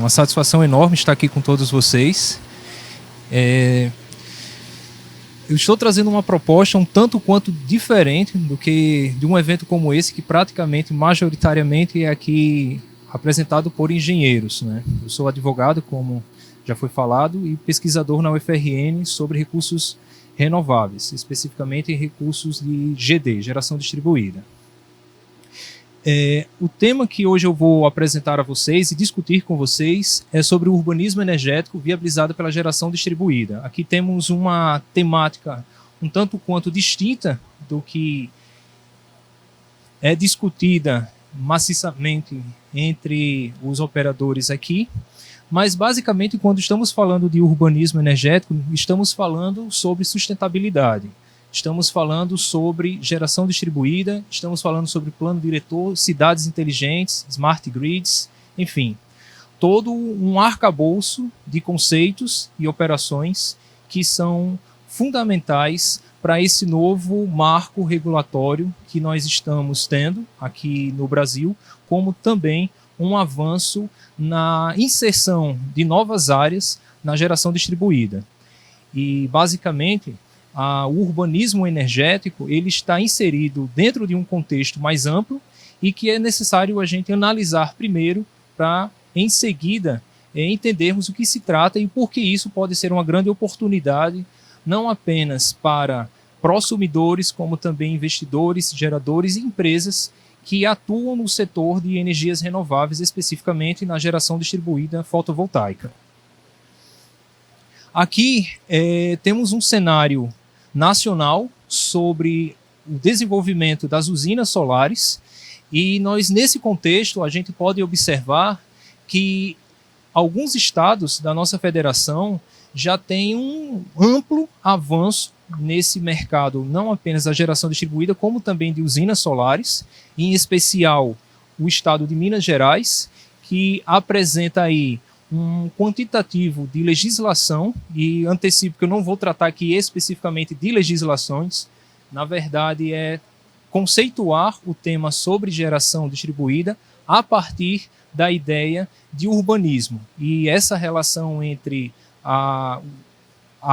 uma satisfação enorme estar aqui com todos vocês. Eu estou trazendo uma proposta um tanto quanto diferente do que de um evento como esse, que praticamente, majoritariamente, é aqui apresentado por engenheiros, né? Eu sou advogado, como já foi falado, e pesquisador na UFRN sobre recursos renováveis, especificamente em recursos de GD, geração distribuída. O tema que hoje eu vou apresentar a vocês e discutir com vocês é sobre o urbanismo energético viabilizado pela geração distribuída. Aqui temos uma temática um tanto quanto distinta do que é discutida maciçamente entre os operadores aqui, mas basicamente quando estamos falando de urbanismo energético, estamos falando sobre sustentabilidade. Estamos falando sobre geração distribuída, estamos falando sobre plano diretor, cidades inteligentes, smart grids, enfim, todo um arcabouço de conceitos e operações que são fundamentais para esse novo marco regulatório que nós estamos tendo aqui no Brasil, como também um avanço na inserção de novas áreas na geração distribuída. E, basicamente, o urbanismo energético ele está inserido dentro de um contexto mais amplo e que é necessário a gente analisar primeiro para, em seguida, entendermos o que se trata e por que isso pode ser uma grande oportunidade, não apenas para prosumidores, como também investidores, geradores e empresas que atuam no setor de energias renováveis, especificamente na geração distribuída fotovoltaica. Aqui temos um cenário nacional sobre o desenvolvimento das usinas solares e nós, nesse contexto, a gente pode observar que alguns estados da nossa federação já têm um amplo avanço nesse mercado, não apenas da geração distribuída, como também de usinas solares, em especial o estado de Minas Gerais, que apresenta aí um quantitativo de legislação, e antecipo que eu não vou tratar aqui especificamente de legislações, na verdade é conceituar o tema sobre geração distribuída a partir da ideia de urbanismo. E essa relação entre a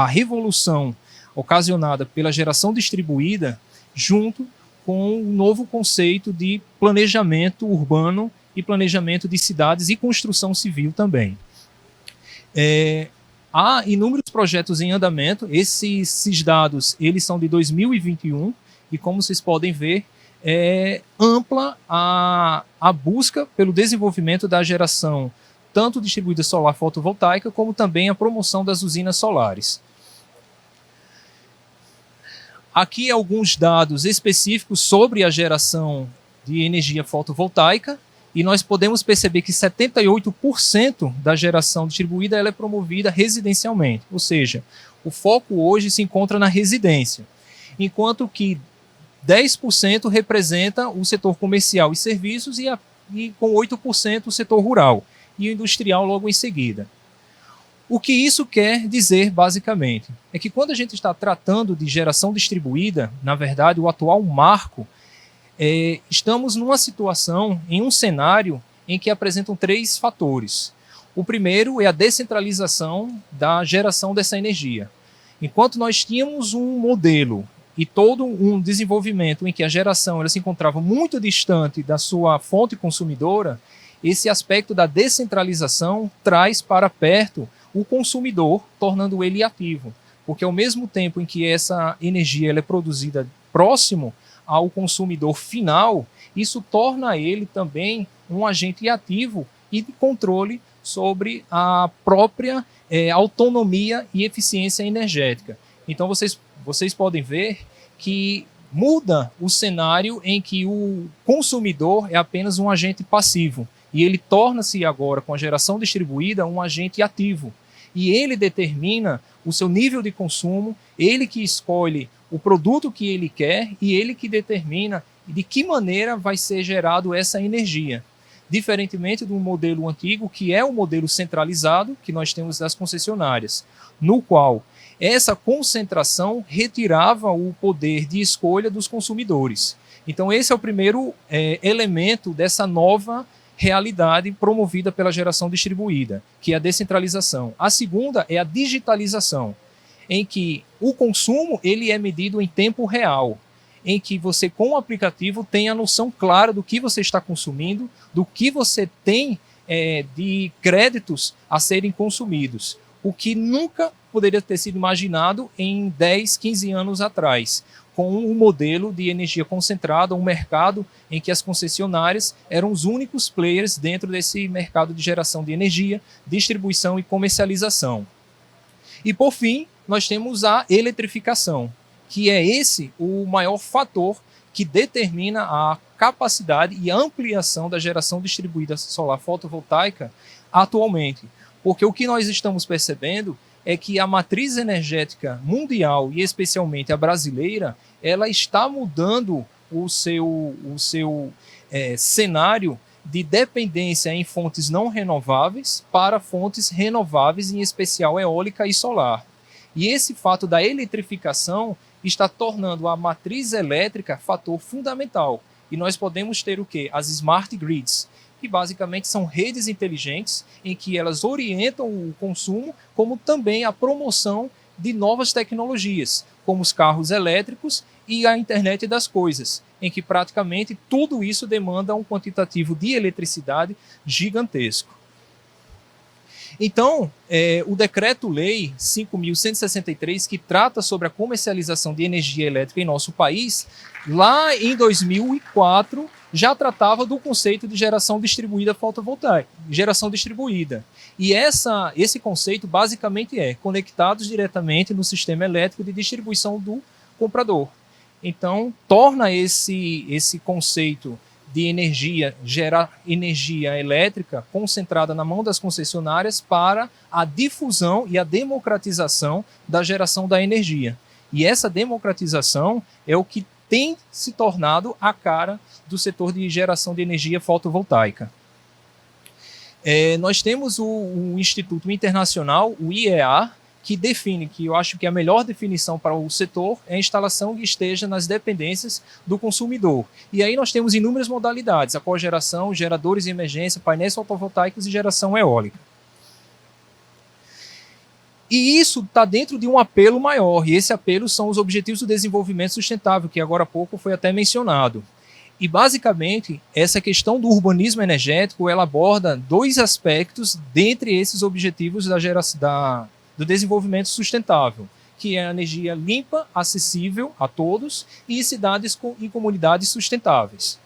revolução ocasionada pela geração distribuída junto com o novo conceito de planejamento urbano e planejamento de cidades e construção civil também. Há inúmeros projetos em andamento, esses dados eles são de 2021 e como vocês podem ver, é ampla a busca pelo desenvolvimento da geração tanto distribuída solar fotovoltaica como também a promoção das usinas solares. Aqui alguns dados específicos sobre a geração de energia fotovoltaica. E nós podemos perceber que 78% da geração distribuída ela é promovida residencialmente, ou seja, o foco hoje se encontra na residência, enquanto que 10% representa o setor comercial e serviços e com 8% o setor rural e o industrial logo em seguida. O que isso quer dizer, basicamente, é que quando a gente está tratando de geração distribuída, na verdade, o atual marco, estamos numa situação, em um cenário em que apresentam três fatores. O primeiro é a descentralização da geração dessa energia. Enquanto nós tínhamos um modelo e todo um desenvolvimento em que a geração ela se encontrava muito distante da sua fonte consumidora, esse aspecto da descentralização traz para perto o consumidor, tornando ele ativo. Porque ao mesmo tempo em que essa energia ela é produzida próximo ao consumidor final, isso torna ele também um agente ativo e de controle sobre a própria autonomia e eficiência energética. Então vocês podem ver que muda o cenário em que o consumidor é apenas um agente passivo e ele torna-se agora, com a geração distribuída, um agente ativo. E ele determina o seu nível de consumo, ele que escolhe o produto que ele quer e ele que determina de que maneira vai ser gerado essa energia. Diferentemente do modelo antigo, que é o modelo centralizado que nós temos das concessionárias, no qual essa concentração retirava o poder de escolha dos consumidores. Então esse é o primeiro elemento dessa nova realidade promovida pela geração distribuída, que é a descentralização. A segunda é a digitalização, em que o consumo ele é medido em tempo real, em que você, com o aplicativo, tem a noção clara do que você está consumindo, do que você tem de créditos a serem consumidos, o que nunca poderia ter sido imaginado em 10, 15 anos atrás, com um modelo de energia concentrada, um mercado em que as concessionárias eram os únicos players dentro desse mercado de geração de energia, distribuição e comercialização. E, por fim, nós temos a eletrificação, que é esse o maior fator que determina a capacidade e a ampliação da geração distribuída solar fotovoltaica atualmente. Porque o que nós estamos percebendo é que a matriz energética mundial, e especialmente a brasileira, ela está mudando o seu cenário de dependência em fontes não renováveis para fontes renováveis, em especial eólica e solar. E esse fato da eletrificação está tornando a matriz elétrica fator fundamental. E nós podemos ter o quê? As smart grids, que basicamente são redes inteligentes em que elas orientam o consumo, como também a promoção de novas tecnologias, como os carros elétricos e a internet das coisas, em que praticamente tudo isso demanda um quantitativo de eletricidade gigantesco. Então, o Decreto-Lei 5.163, que trata sobre a comercialização de energia elétrica em nosso país, lá em 2004, já tratava do conceito de geração distribuída fotovoltaica, geração distribuída. E esse conceito basicamente é conectados diretamente no sistema elétrico de distribuição do comprador. Então, torna esse conceito de energia, gerar energia elétrica concentrada na mão das concessionárias para a difusão e a democratização da geração da energia. E essa democratização é o que tem se tornado a cara do setor de geração de energia fotovoltaica. Nós temos o Instituto Internacional, o IEA, que define, que eu acho que a melhor definição para o setor é a instalação que esteja nas dependências do consumidor. E aí nós temos inúmeras modalidades: a cogeração, geradores de emergência, painéis fotovoltaicos e geração eólica. E isso está dentro de um apelo maior, e esse apelo são os Objetivos do Desenvolvimento Sustentável, que agora há pouco foi até mencionado. E, basicamente, essa questão do urbanismo energético, ela aborda dois aspectos dentre esses objetivos do desenvolvimento sustentável, que é a energia limpa, acessível a todos, e cidades e comunidades sustentáveis.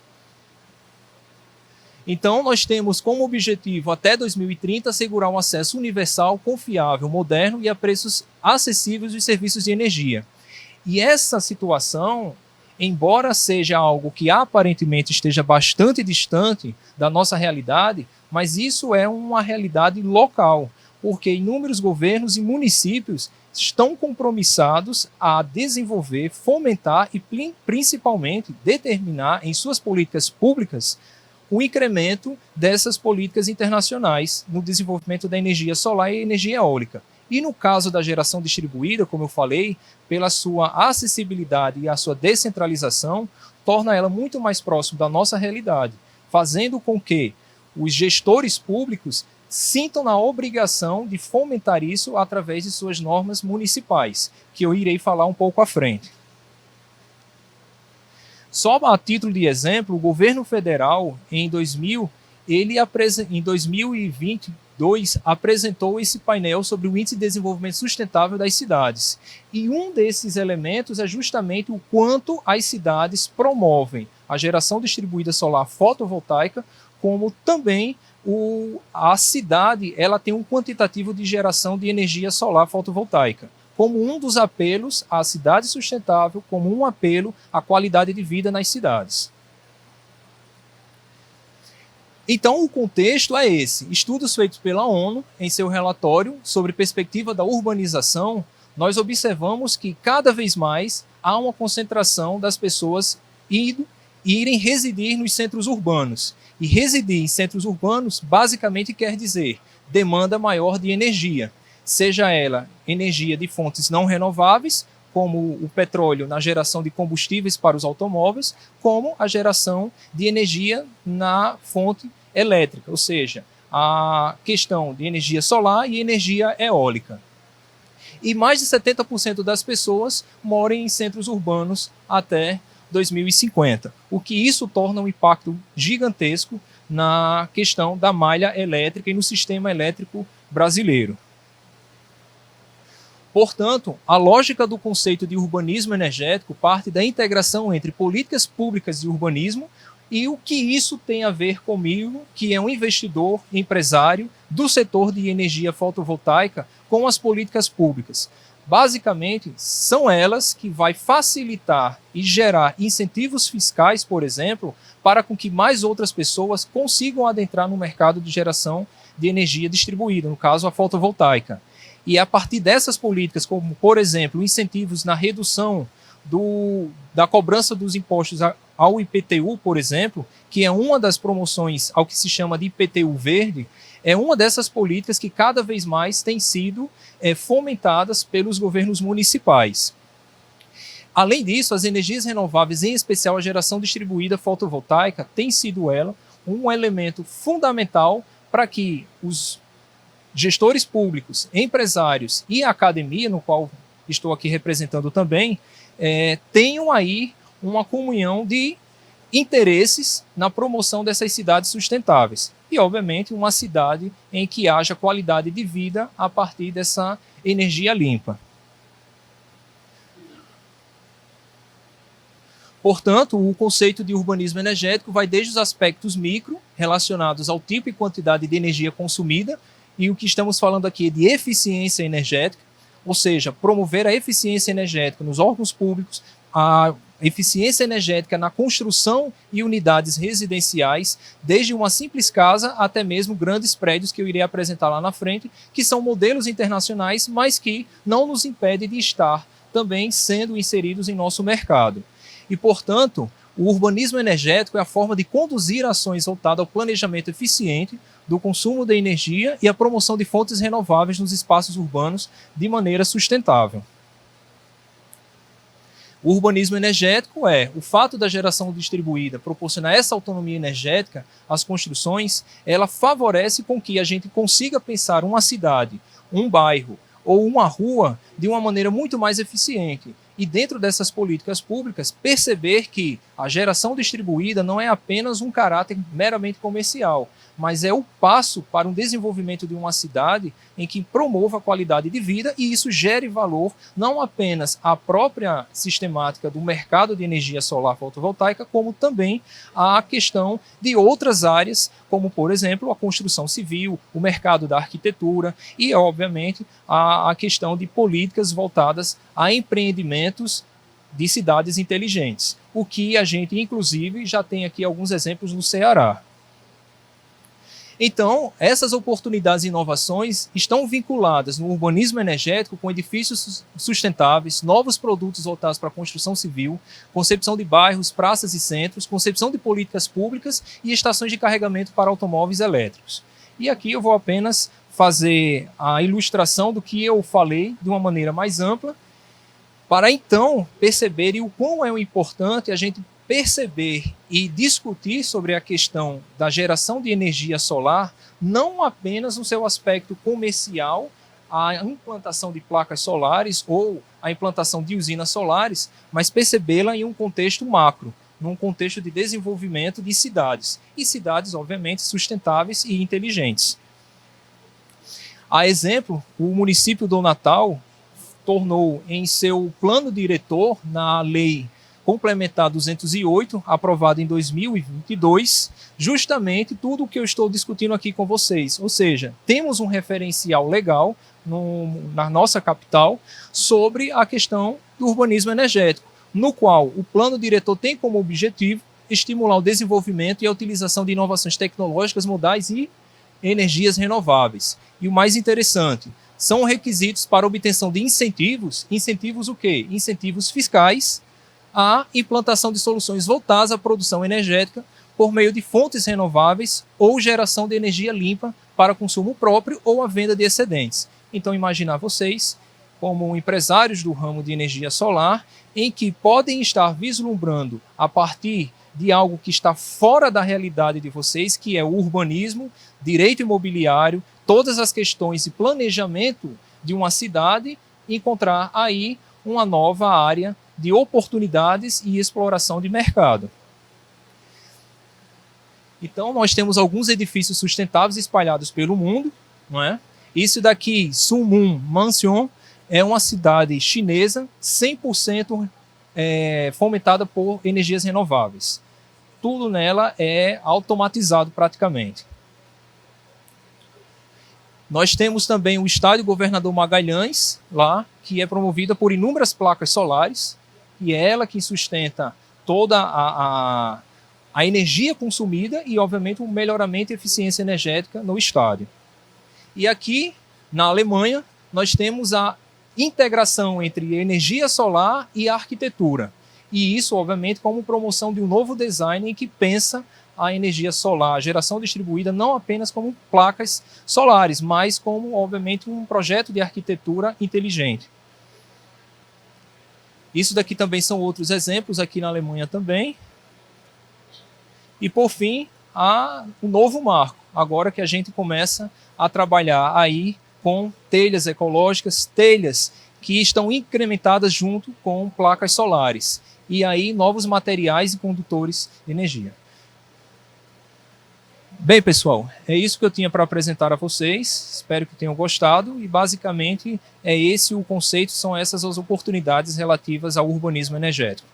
Então, nós temos como objetivo, até 2030, assegurar um acesso universal, confiável, moderno e a preços acessíveis dos serviços de energia. E essa situação, embora seja algo que aparentemente esteja bastante distante da nossa realidade, mas isso é uma realidade local, porque inúmeros governos e municípios estão compromissados a desenvolver, fomentar e principalmente determinar em suas políticas públicas o incremento dessas políticas internacionais no desenvolvimento da energia solar e energia eólica. E no caso da geração distribuída, como eu falei, pela sua acessibilidade e a sua descentralização, torna ela muito mais próxima da nossa realidade, fazendo com que os gestores públicos sintam na obrigação de fomentar isso através de suas normas municipais, que eu irei falar um pouco à frente. Só a título de exemplo, o governo federal, em 2022, apresentou esse painel sobre o Índice de Desenvolvimento Sustentável das Cidades. E um desses elementos é justamente o quanto as cidades promovem a geração distribuída solar fotovoltaica, como também a cidade ela tem um quantitativo de geração de energia solar fotovoltaica, como um dos apelos à cidade sustentável, como um apelo à qualidade de vida nas cidades. Então, o contexto é esse. Estudos feitos pela ONU, em seu relatório sobre perspectiva da urbanização, nós observamos que cada vez mais há uma concentração das pessoas irem residir nos centros urbanos. E residir em centros urbanos basicamente quer dizer demanda maior de energia, seja ela energia de fontes não renováveis, como o petróleo na geração de combustíveis para os automóveis, como a geração de energia na fonte elétrica, ou seja, a questão de energia solar e energia eólica. E mais de 70% das pessoas moram em centros urbanos até 2050, o que isso torna um impacto gigantesco na questão da malha elétrica e no sistema elétrico brasileiro. Portanto, a lógica do conceito de urbanismo energético parte da integração entre políticas públicas de urbanismo e o que isso tem a ver comigo, que é um investidor, empresário do setor de energia fotovoltaica, com as políticas públicas. Basicamente, são elas que vai facilitar e gerar incentivos fiscais, por exemplo, para com que mais outras pessoas consigam adentrar no mercado de geração de energia distribuída, no caso a fotovoltaica. E a partir dessas políticas, como, por exemplo, incentivos na redução da cobrança dos impostos ao IPTU, por exemplo, que é uma das promoções ao que se chama de IPTU verde, é uma dessas políticas que cada vez mais tem sido fomentadas pelos governos municipais. Além disso, as energias renováveis, em especial a geração distribuída fotovoltaica, tem sido ela um elemento fundamental para que os gestores públicos, empresários e a academia, no qual estou aqui representando também, tenham aí uma comunhão de interesses na promoção dessas cidades sustentáveis. E, obviamente, uma cidade em que haja qualidade de vida a partir dessa energia limpa. Portanto, o conceito de urbanismo energético vai desde os aspectos micro, relacionados ao tipo e quantidade de energia consumida, e o que estamos falando aqui é de eficiência energética, ou seja, promover a eficiência energética nos órgãos públicos, a eficiência energética na construção e unidades residenciais, desde uma simples casa até mesmo grandes prédios que eu irei apresentar lá na frente, que são modelos internacionais, mas que não nos impedem de estar também sendo inseridos em nosso mercado. E, portanto, o urbanismo energético é a forma de conduzir ações voltadas ao planejamento eficiente do consumo de energia e a promoção de fontes renováveis nos espaços urbanos de maneira sustentável. O urbanismo energético é o fato da geração distribuída proporcionar essa autonomia energética às construções, ela favorece com que a gente consiga pensar uma cidade, um bairro ou uma rua de uma maneira muito mais eficiente. E dentro dessas políticas públicas, perceber que a geração distribuída não é apenas um caráter meramente comercial, mas é o passo para um desenvolvimento de uma cidade em que promova a qualidade de vida e isso gere valor não apenas à própria sistemática do mercado de energia solar fotovoltaica, como também à questão de outras áreas, como, por exemplo, a construção civil, o mercado da arquitetura e, obviamente, a questão de políticas voltadas a empreendimentos de cidades inteligentes, o que a gente, inclusive, já tem aqui alguns exemplos no Ceará. Então, essas oportunidades e inovações estão vinculadas no urbanismo energético com edifícios sustentáveis, novos produtos voltados para a construção civil, concepção de bairros, praças e centros, concepção de políticas públicas e estações de carregamento para automóveis elétricos. E aqui eu vou apenas fazer a ilustração do que eu falei de uma maneira mais ampla, para então perceberem o quão é importante a gente perceber e discutir sobre a questão da geração de energia solar, não apenas no seu aspecto comercial, a implantação de placas solares ou a implantação de usinas solares, mas percebê-la em um contexto macro, num contexto de desenvolvimento de cidades, e cidades, obviamente, sustentáveis e inteligentes. A exemplo, o município do Natal tornou em seu plano diretor, na lei complementar 208, aprovada em 2022, justamente tudo o que eu estou discutindo aqui com vocês. Ou seja, temos um referencial legal na nossa capital sobre a questão do urbanismo energético, no qual o plano diretor tem como objetivo estimular o desenvolvimento e a utilização de inovações tecnológicas, modais e energias renováveis. E o mais interessante, são requisitos para obtenção de incentivos. Incentivos o quê? Incentivos fiscais à implantação de soluções voltadas à produção energética por meio de fontes renováveis ou geração de energia limpa para consumo próprio ou a venda de excedentes. Então, imaginar vocês como empresários do ramo de energia solar, em que podem estar vislumbrando, a partir de algo que está fora da realidade de vocês, que é o urbanismo, direito imobiliário, todas as questões de planejamento de uma cidade, e encontrar aí uma nova área de oportunidades e exploração de mercado. Então, nós temos alguns edifícios sustentáveis espalhados pelo mundo, não é? Isso daqui, Sunmun Mansion, é uma cidade chinesa 100% fomentada por energias renováveis. Tudo nela é automatizado praticamente. Nós temos também o Estádio Governador Magalhães, lá, que é promovida por inúmeras placas solares, e é ela que sustenta toda a energia consumida e, obviamente, o melhoramento e eficiência energética no estádio. E aqui, na Alemanha, nós temos a integração entre energia solar e arquitetura. E isso, obviamente, como promoção de um novo design em que pensa a energia solar, a geração distribuída, não apenas como placas solares, mas como, obviamente, um projeto de arquitetura inteligente. Isso daqui também são outros exemplos, aqui na Alemanha também. E, por fim, o novo marco, agora que a gente começa a trabalhar aí com telhas ecológicas, telhas que estão incrementadas junto com placas solares. E aí, novos materiais e condutores de energia. Bem, pessoal, é isso que eu tinha para apresentar a vocês. Espero que tenham gostado. E, basicamente, é esse o conceito, são essas as oportunidades relativas ao urbanismo energético.